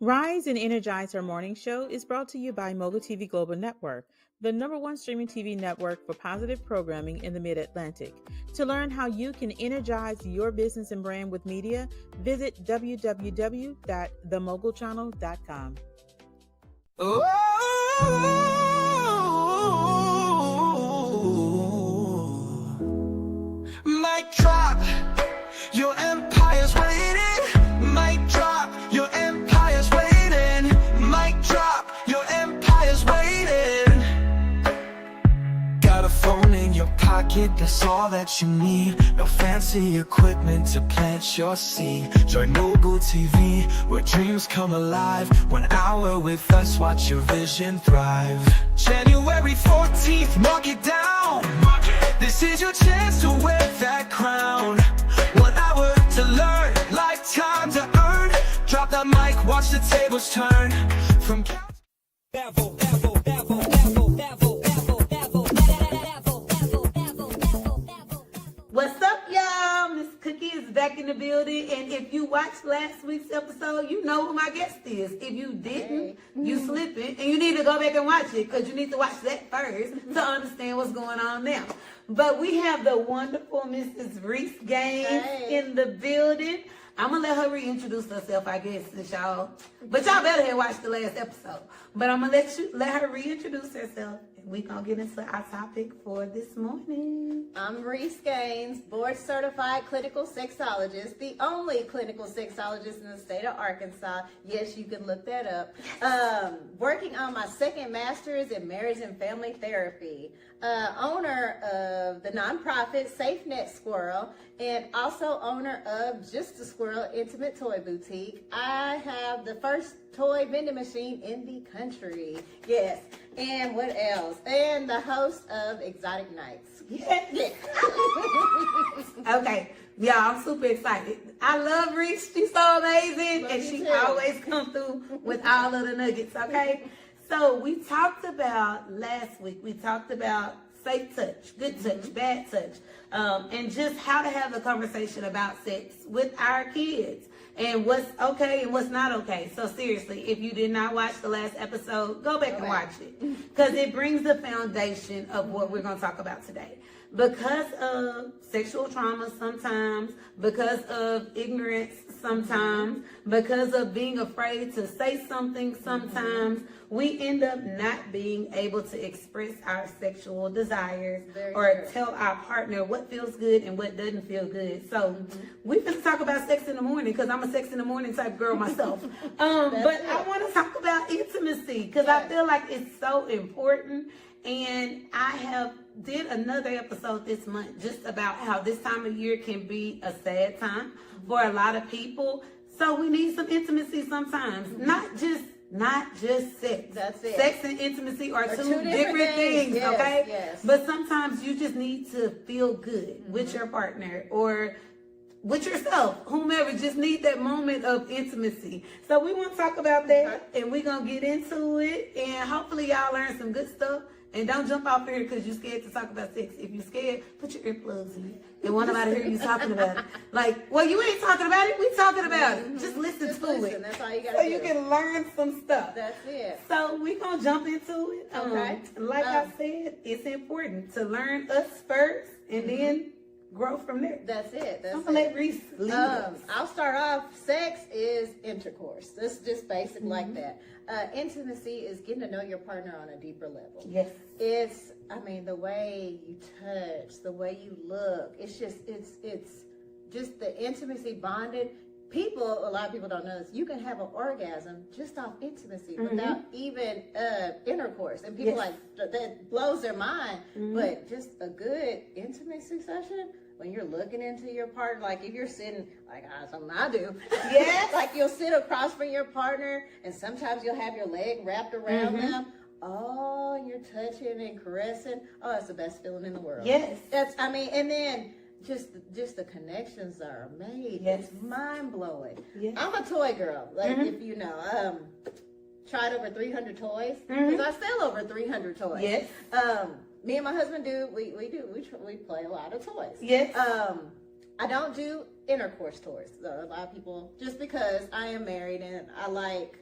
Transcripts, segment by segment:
Rise and Energize Her morning show is brought to you by Mogul TV Global Network, the #1 streaming TV network for positive programming in the Mid-Atlantic. To learn how you can energize your business and brand with media, visit www.themogulchannel.com. Ooh, mic drop, your empire's waiting. Mic drop, your empire's waiting. Mic drop, your empire's waiting. Got a phone in your pocket, that's all that you need. No fancy equipment to plant your seed. Join Mogul TV, where dreams come alive. 1 hour with us, watch your vision thrive. January 14th, mark it down. This is your chance to wear that crown. 1 hour to learn, lifetime to earn. Drop that mic, watch the tables turn. From What's up, y'all? Miss Cookie is back in the building, and if you watched last week's episode, you know who my guest is. If you didn't, you slipping, and you need to go back and watch it, because you need to watch that first to understand what's going on now. But we have the wonderful Mrs. Reese Gaines in the building. I'm going to let her reintroduce herself, I guess, since y'all. But y'all better have watched the last episode. But I'm going to let her reintroduce herself. And we're going to get into our topic for this morning. I'm Reese Gaines, board-certified clinical sexologist, the only clinical sexologist in the state of Arkansas. Yes, you can look that up. Working on my second master's in marriage and family therapy. Owner of the nonprofit SafeNet Squirrel, and also owner of Just a Squirrel Intimate Toy Boutique. I have the first toy vending machine in the country. Yes. And what else? And the host of Exotic Nights. Yes. Okay. Yeah, I'm super excited. I love Reese. She's so amazing. Love and you she too. always comes through with all of the nuggets, okay? So we talked about last week, we talked about safe touch, good touch, bad touch, and just how to have a conversation about sex with our kids and what's okay and what's not okay. So seriously, if you did not watch the last episode, go back and watch it, because it brings the foundation of what we're going to talk about today. Because of sexual trauma sometimes, because of ignorance sometimes, because of being afraid to say something sometimes, we end up not being able to express our sexual desires tell our partner what feels good and what doesn't feel good. So we finna talk about sex in the morning, because I'm a sex in the morning type girl myself. But I want to talk about intimacy, because I feel like it's so important. And I did another episode this month just about how this time of year can be a sad time for a lot of people. So we need some intimacy sometimes, not just sex. That's it. Sex and intimacy are two different things, yes, okay? Yes. But sometimes you just need to feel good with your partner or with yourself, whomever. Just need that moment of intimacy. So we want to talk about that, and we're going to get into it, and hopefully y'all learn some good stuff. And don't jump off here because you're scared to talk about sex. If you're scared, put your earplugs in and want nobody to hear you talking about it. Like, well, you ain't talking about it. We talking about it. Just listen to it. That's all you got to So do. you can learn some stuff. That's it. So we're going to jump into it. Okay. Like I said, it's important to learn us first and then grow from there. That's it. I'm going to let Reese lead us. I'll start off. Sex is intercourse. This is just basic like that. Intimacy is getting to know your partner on a deeper level. Yes. It's, the way you touch, the way you look. It's just the intimacy bonded. A lot of people don't know this. You can have an orgasm just off intimacy without even intercourse. And people that blows their mind. But just a good intimacy session, when you're looking into your partner, like if you're sitting, like something I do, like you'll sit across from your partner, and sometimes you'll have your leg wrapped around them. Oh, you're touching and caressing. Oh, it's the best feeling in the world. Yes. And then just the connections that are made. Yes. It's mind blowing. Yes. I'm a toy girl, like if you know. Tried over 300 toys because I sell over 300 toys. Yes. Me and my husband we play a lot of toys. Yes. I don't do intercourse toys. So a lot of people, just because I am married and I like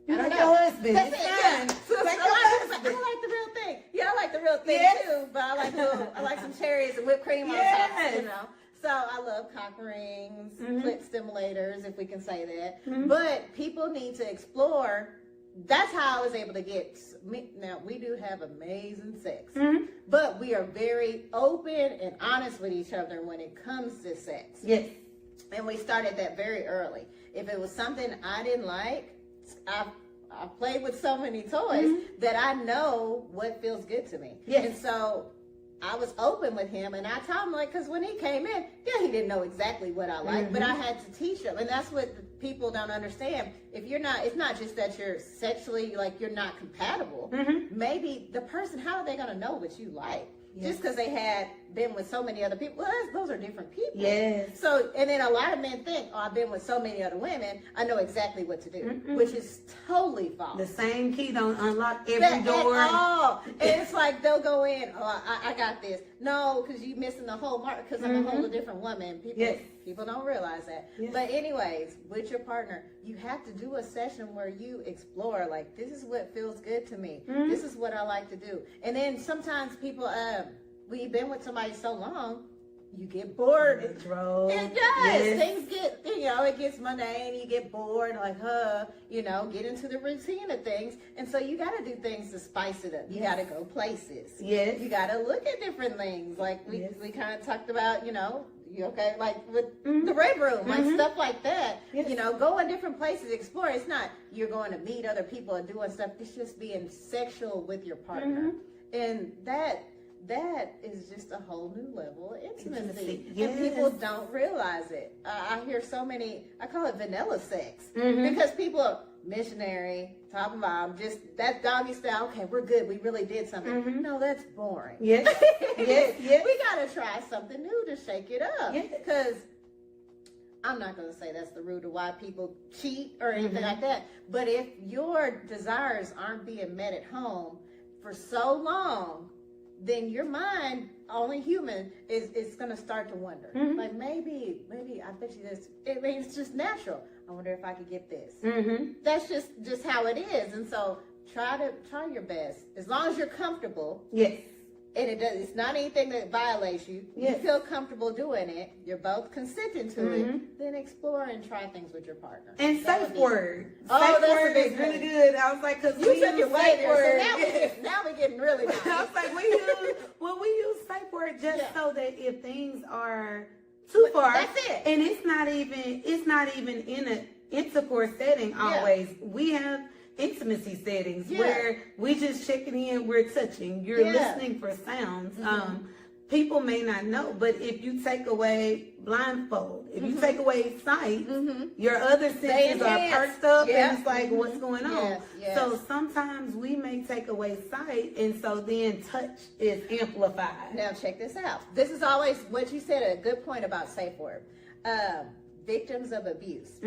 You like your husband. That's It's it, fine. So, Like I your like husband. the real thing. Yeah, I like the real thing Yes. too, but I like some cherries and whipped cream on Yes. top, you know. So I love cock rings, clit stimulators, if we can say that. But people need to explore. That's how I was able to get. Now, we do have amazing sex, but we are very open and honest with each other when it comes to sex. Yes. And we started that very early. If it was something I didn't like, I played with so many toys that I know what feels good to me. Yes. And so I was open with him, and I told him, like, because when he came in, yeah, he didn't know exactly what I liked, but I had to teach him. And that's what people don't understand. If you're not, it's not just that you're sexually, like, you're not compatible. Maybe the person, how are they going to know what you like? Just because they had been with so many other people. Well, those are different people. Yes. So, and then a lot of men think, oh, I've been with so many other women, I know exactly what to do, which is totally false. The same key don't unlock every door. At all. And it's like they'll go in, oh, I got this. No, because you're missing the whole mark, because I'm a whole different woman. People don't realize that. Yes. But anyways, with your partner, you have to do a session where you explore, like, this is what feels good to me. This is what I like to do. And then sometimes people, when you've been with somebody so long, you get bored. It drove. It does. Yes. Things get, it gets mundane. You get bored, like, get into the routine of things. And so you got to do things to spice it up. You got to go places. Yes. You got to look at different things. Like we kind of talked about, like with the Red Room, like stuff like that. Yes. Go in different places, explore. It's not you're going to meet other people and doing stuff. It's just being sexual with your partner. And that is just a whole new level of intimacy. Yes. And people don't realize it. I hear so many, I call it vanilla sex, because people are missionary, top and bottom, just that doggy style. Okay, we're good. We really did something. No, that's boring. Yes. Yes. We got to try something new to shake it up. Yes. Because I'm not going to say that's the root of why people cheat or anything like that. But if your desires aren't being met at home for so long, then your mind, only human, is going to start to wonder. Like, maybe, I bet you this, it's just natural. I wonder if I could get this. That's just how it is. And so try your best. As long as you're comfortable. Yes. And it's not anything that violates you. Yes. You feel comfortable doing it. You're both consenting to it. Then explore and try things with your partner. And safe word. Oh, safe that's word a big is really thing. good. I was like, because You took it way there. So now we're getting really nice. I was like, we use safe word just so that if things are too far, that's it. And it's not even in an intercourse setting always. We have intimacy settings where we just checking in, we're touching, you're listening for sounds. People may not know, but if you take away blindfold, if you take away sight, your other senses are perked up and it's like, what's going on? Yes. So sometimes we may take away sight, and so then touch is amplified. Now check this out. This is always what you said, a good point about safe word. Victims of abuse.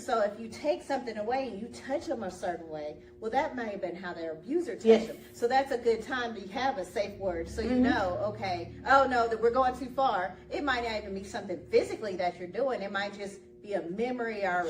So if you take something away and you touch them a certain way, well, that may have been how their abuser touched them. So that's a good time to have a safe word, so you know, okay, oh no, that we're going too far. It might not even be something physically that you're doing. It might just be a memory or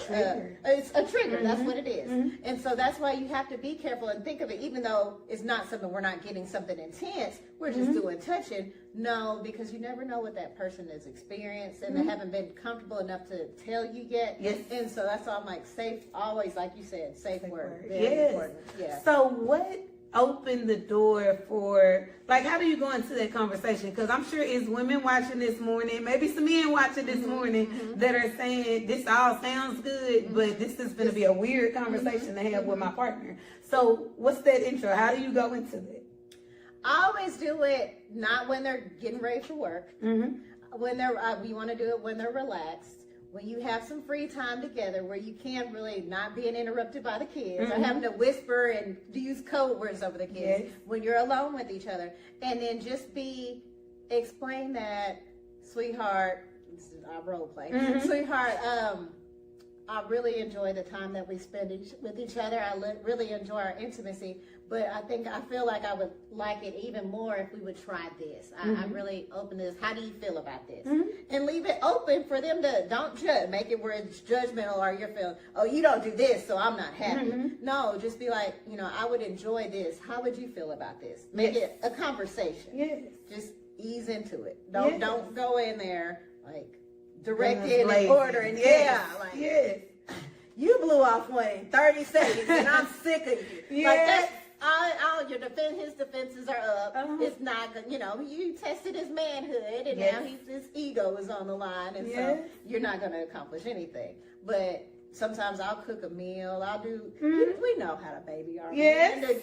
it's a trigger. That's what it is. And so that's why you have to be careful and think of it, even though it's not something, we're not getting something intense, we're just doing touching. No, because you never know what that person has experienced, and they haven't been comfortable enough to tell you yet. Yes. And so that's why I'm like, safe, always, like you said, safe word. Very Yes. important. Yeah. So what opened the door for, like, how do you go into that conversation? Because I'm sure it's women watching this morning, maybe some men watching this morning that are saying, this all sounds good, but this is going to be a weird conversation to have with my partner. So what's that intro? How do you go into that? I always do it not when they're getting ready for work. When they're, we want to do it when they're relaxed. When you have some free time together where you can't really not being interrupted by the kids or having to whisper and use code words over the kids. When you're alone with each other. And then just explain that, sweetheart, this is our role play. Sweetheart, I really enjoy the time that we spend with each other. I really enjoy our intimacy, but I feel like I would like it even more if we would try this. I'm really open to this. How do you feel about this? And leave it open for them to, don't judge, make it where it's judgmental or you're feeling, oh, you don't do this, so I'm not happy. No, just be like, I would enjoy this. How would you feel about this? Make it a conversation. Yes. Just ease into it. Don't go in there like directed and ordering. You blew off one in 30 seconds and I'm sick of you. Like that's all your his defenses are up. It's not good. You tested his manhood and now his ego is on the line, and so you're not going to accomplish anything. But sometimes I'll cook a meal. I'll do. We know how to baby our men to,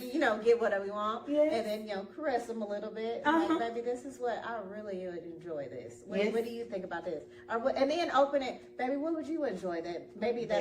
get what we want, and then caress them a little bit. Like, baby, this is what I really would enjoy. This. What do you think about this? And then open it, baby. What would you enjoy that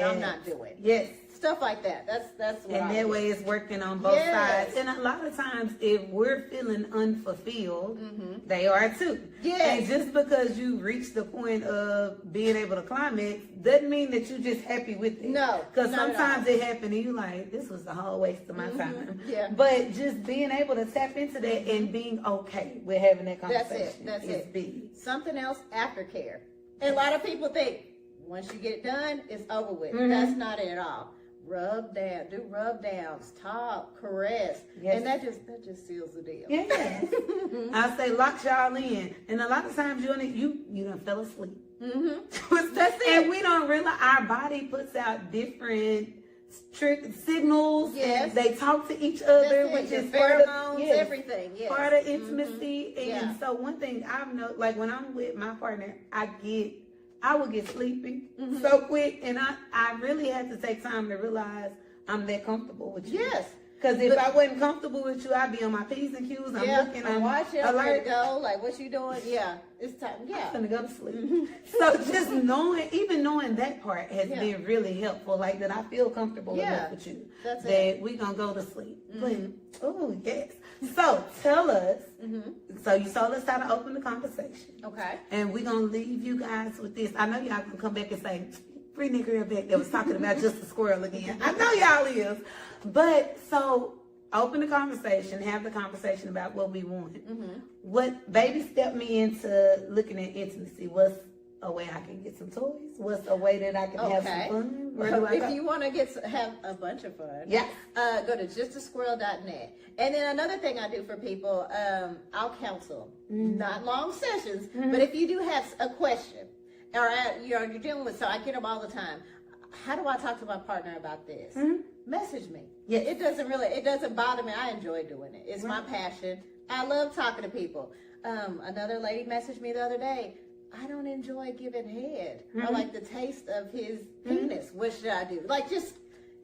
I'm not doing? Yes. Stuff like that. That's what. And that way it's working on both sides. And a lot of times, if we're feeling unfulfilled, they are too. Yes. And just because you reach the point of being able to climax doesn't mean that you're just happy with it. No. Because sometimes it happens and you're like, this was the whole waste of my time. Yeah. But just being able to tap into that and being okay with having that conversation. That's is big. Something else, aftercare. And a lot of people think once you get it done, it's over with. That's not it at all. Rub down, do rub downs, talk, caress, and that just seals the deal. Yes. I say lock y'all in, and a lot of times you done fell asleep. That's it. And we don't realize our body puts out different signals. Yes. They talk to each other, which is part of everything. Yes. Part of intimacy. And so one thing I've noticed, like when I'm with my partner, I would get sleepy so quick, and I really had to take time to realize I'm that comfortable with you. Yes. Because if I wasn't comfortable with you, I'd be on my P's and Q's. I'm looking, I'm watching, I'm ready to go. Like, what you doing? Yeah, it's time. Yeah. I'm gonna go to sleep. So just knowing that part has been really helpful. Like that I feel comfortable enough with you. That we gonna go to sleep. But, oh, yes. So tell us, so you told us how to open the conversation. Okay. And we're going to leave you guys with this. I know y'all going to come back and say, free nigga back that was talking about just a squirrel again. I know y'all is. But so open the conversation, have the conversation about what we want. What baby stepped me into looking at intimacy. What's a way I can get some toys? What's a way that I can have some fun? Where do I go? If you want to have a bunch of fun, go to justasquirrel.net. And then another thing I do for people, I'll counsel. Not long sessions, but if you do have a question, or you're dealing with, so I get them all the time. How do I talk to my partner about this? Message me. Yes. It doesn't bother me. I enjoy doing it. It's my passion. I love talking to people. Another lady messaged me the other day. I don't enjoy giving head. I like the taste of his penis. What should I do? Like, just,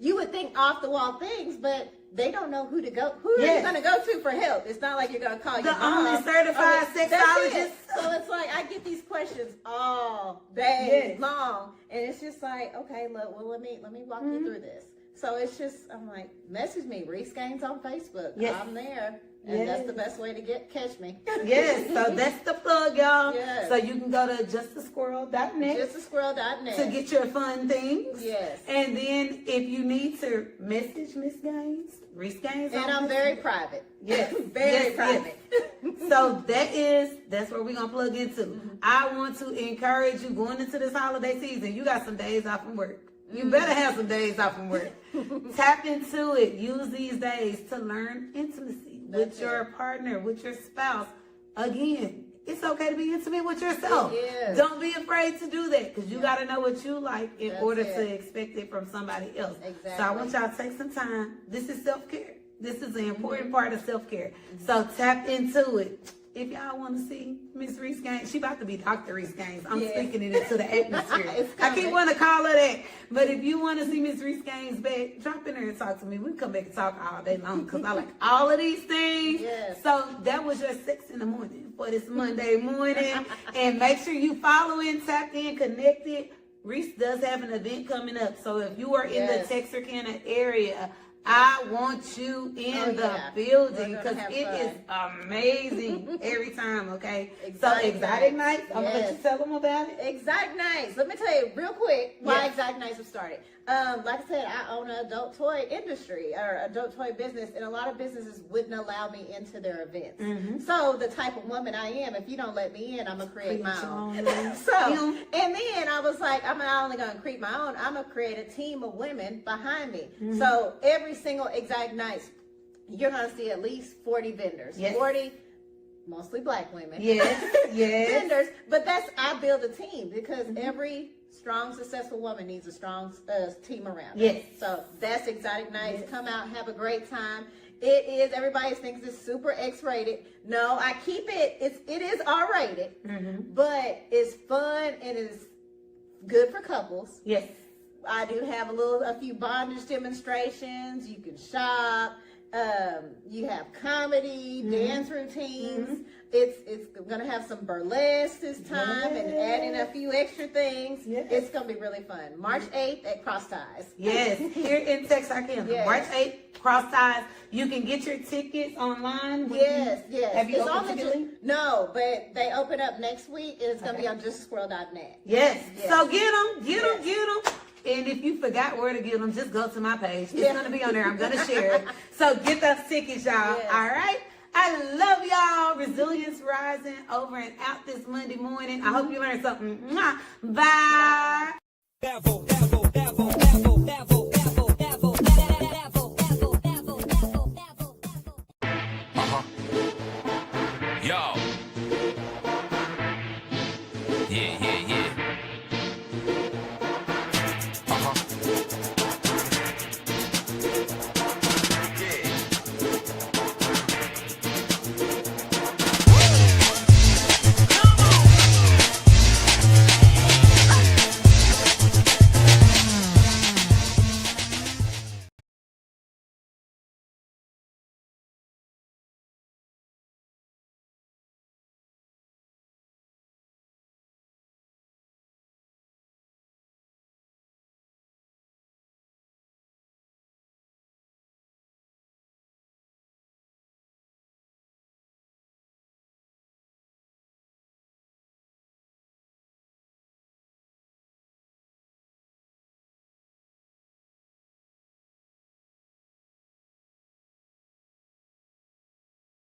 you would think off the wall things, but they don't know who to go. Who are you going to go to for help? It's not like you're going to call your mom. The only certified sexologist. So it's like, I get these questions all day long, and it's just like, okay, look, well, let me walk you through this. So it's just, I'm like, message me, Reese Gaines on Facebook. I'm there. And that's the best way to catch me. Yes, so that's the plug, y'all. Yes. So you can go to justasquirrel.net. Justasquirrel.net. To get your fun things. Yes. And then if you need to message Miss Gaines, Reese Gaines. And I'm very private. Yes. Very private. So that's where we're going to plug into. I want to encourage you going into this holiday season. You got some days off from work. You better have some days off from work. Tap into it. Use these days to learn intimacy with your partner, with your spouse. Again, it's okay to be intimate with yourself. Don't be afraid to do that, because you got to know what you like in order to expect it from somebody else. Exactly. So I want y'all to take some time. This is self-care. This is an important part of self-care. So tap into it. If y'all want to see Miss Reese Gaines, she about to be Dr. Reese Gaines. I'm speaking it into the atmosphere. I keep wanting to call her that. But if you want to see Miss Reese Gaines back, drop in there and talk to me. We can come back and talk all day long, because I like all of these things. So that was your 6 in the morning for this Monday morning. And make sure you follow in, tap in, connected. Reese does have an event coming up. So if you are in the Texarkana area, I want you in the building because it is amazing every time, okay? Exotic Nights, I'm going to let you tell them about it. Exotic Nights. Let me tell you real quick why Exotic Nights was started. Like I said, I own an adult toy industry or adult toy business, and a lot of businesses wouldn't allow me into their events. So the type of woman I am, if you don't let me in, I'm going to create my own. And then I was like, I'm not only going to create my own, I'm going to create a team of women behind me. So every single Exotic Nights, you're going to see at least 40 vendors. 40, mostly black women. Vendors. But I build a team because every strong, successful woman needs a strong team around her. So that's Exotic Nights. Come out, have a great time. It is, everybody thinks it's super X-rated. No, I keep it, it is R-rated, but it's fun and it's good for couples. I do have a few bondage demonstrations. You can shop. You have comedy, dance routines. It's gonna have some burlesque this time and adding a few extra things. It's gonna be really fun. March 8th at Cross Ties. Here in Texarkana. March 8th, Cross Ties. You can get your tickets online. Have you opened the link? No, but they open up next week. And it's gonna be on justsquirrel.net. So get them. And if you forgot where to get them, just go to my page. It's going to be on there. I'm going to share it. So get those tickets, y'all. All right? I love y'all. Resilience rising over and out this Monday morning. I hope you learned something. Bye.